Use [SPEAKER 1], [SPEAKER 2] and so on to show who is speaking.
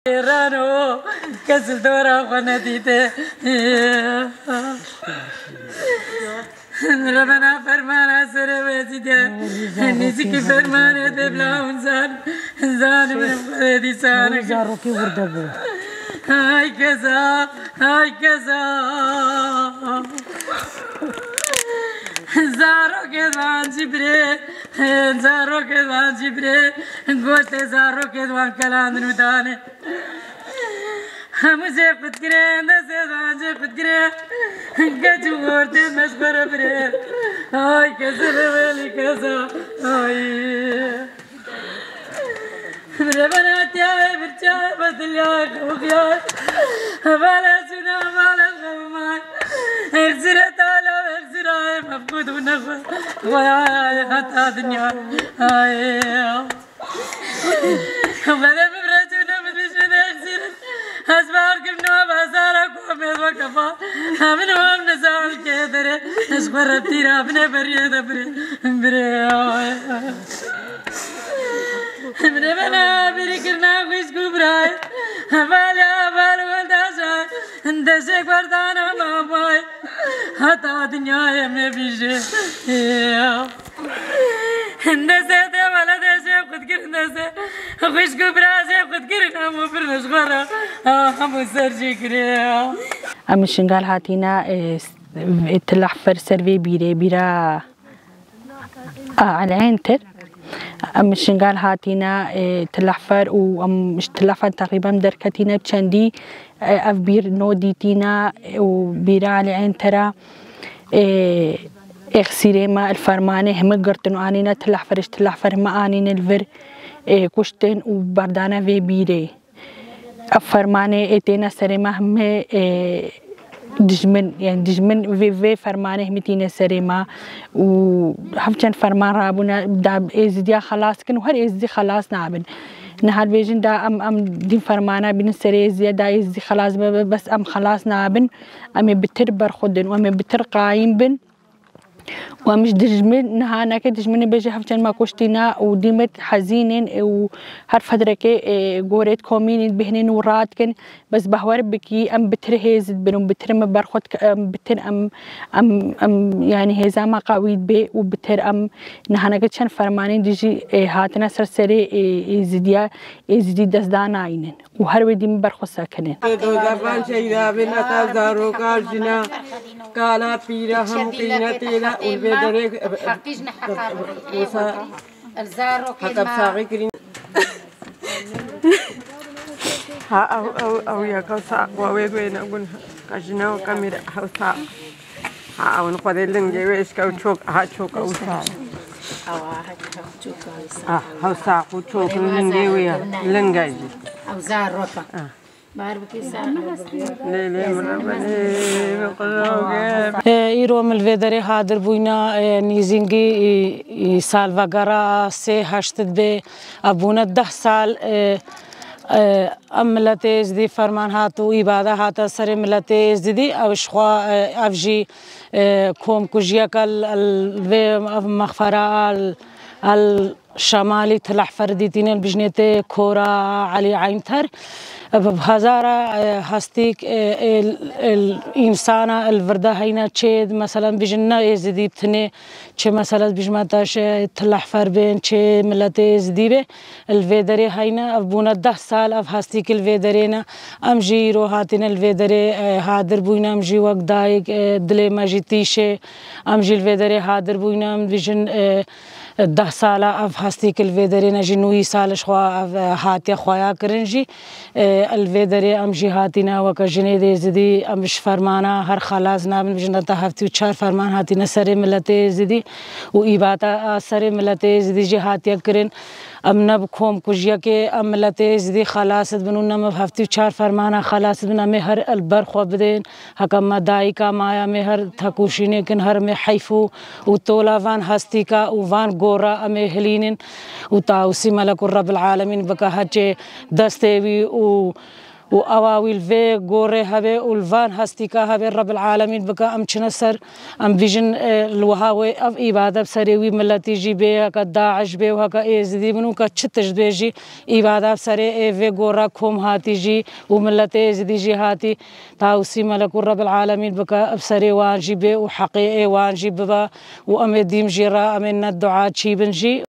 [SPEAKER 1] رانو كسل دورة قناتيته ربنا فرمانا سر وزيده نسيك فرمانا تبلا ونزان زان من فدي سانك
[SPEAKER 2] زاروكي وردبو
[SPEAKER 1] هاي كذا هاي كذا زارو كذا جبري زارو كذا جبري قلت زارو كذا كلام ندانه هم زي قد كرين دسان زي قد كرين كجو ورد مشبر بري هاي كذا ويلي كذا هاي ربنا تياي برجاي بدلياي خوكياي بالا سنا بالا غماي اغزرت على اغزراي مفقود ونخوة وياي حتى دنيا هاي وبدا مبرجونا مدبشنا اغزرت أسباركم نواب أسارك وميز وكفا من وام نزال كيدري أشخر التيرا بني بريد بري من بنا بريكرنا خوش كبراي بالي بالو انداشاي انداشي قردانا ماماي حتى دنياي من بيجي انداشي دي ولا داشي قد كرنداشي خوش كبراشي قد كرنا مو برنش غرا هم سرجي كريا
[SPEAKER 2] أم الشنغال هاتينا تلحفر سيرفي بيرا على عينتر أم الشنغال هاتينا تلحفر وأم تلحفر تقريبا دركتينا بشندي أفبير نوديتينا وبيرا على عينترا إخسيريما الفرمانة هم قرتنو آنينا تلحفر ما آنين الفر كشتن وبردانا في بيري فرمانه اتينا سرما هم دجمن يعني دجمن في فرمانه همتينا سرما وحفجن فرمان رابونا دا ازديا خلاص كن وهر ازدي خلاص نابن نهار بيجن دا ام دين فرمانه بين سري زياده ازدي خلاص بس ام خلاص نابن ام بتر برخدن وام بتر قايم بن ومش دجمن نهانا كدجمن بيجي حفجن ما كشتينا وديمت حزينين وهر فترة جوريت كومين بهنين وراتكن بس بهور بكي ام بتر هيزد بنو بتر ما برخد بتر ام يعني هيزا ما قويد بي وبتر نهانا كدشن فرمانين ديجي هاتنا سرسري ازدي دزدان عينن وهر وديم برخد ساكنين
[SPEAKER 3] دو زبان شيدا بنتا زارو كارجنا كالا بيرا هم قينتينا
[SPEAKER 4] حقيجنا حقا الزارو
[SPEAKER 3] كلمة ها أو يا كوسا وويقين أقول كجنا وكاميرا هوسا ها أو نقدر لنجيوش كوتشوك هاتشوك أوسا هوسا كوتشوك لنجيويا لنجاي
[SPEAKER 4] أو زارو
[SPEAKER 2] ایروم الودری حاضر بوینا نیزینگی سال وگرا سه هشتد به ابونا 10 سال ملت ازدی فرمان هاتو عبادت هات سر ملت ازدی اوشخوا افجی کوم کجیا کل مغفرة الشمالي تلحفر ديتين البجنة كورا علي عينتر بهزارة هستيك الإنسان الوردة هينا تشيد مثلا بجنة ازدي بتني تشي مثلا بجمتاش تلحفر بين تشي ملت ازدي به الفيدري هينا أبونا 10 سال أف هستيك الفيدرينا أمجي روحاتين الفيدري هادر بوينا أمجي وقت دايق دلي ماجي تيشي أمجي الفيدري هادر بوينا بجن 10 سال اف هستيك الفيدري نجي نوي سال شخوا هاتي خوايا كرنجي الفيدري امجي هاتينا وكجني دي زدي امش فرمانا هر خلاص نابن بجنتا هفتي وچار فرمان هاتينا سر ملت زدي وإباتا سر ملت زدي جي هاتي كرن امنا بكوم كجيا كي املت زدي خلاص بنونا مهفتي وچار فرمانا خلاص بنا مهر البر خو بدين حكم دايكا مايا مهر تكوشينه كن هر مه حيفو وطولا فان هستيكا وفان غورا امي هلينين وتاوسي ملك رب العالمين بكا هجه دستوي وأواويل في جوري هبي والفان هستيكا هبي رب العالمين بكا أم تنسر أم فيجن الوهاوي أف إبادة بسريوي ملتي جيبه هكا داعش به وهكا إزدي منو كتشتش بيجي إبادة بسري في جورا كوم هاتي جي وملتي إزدي جي هاتي تاوسي ملك رب العالمين بكا بسري وان جيبه وحقيقي وان جيبه وأم ديم جيرا أمين الدعاء شيبنجي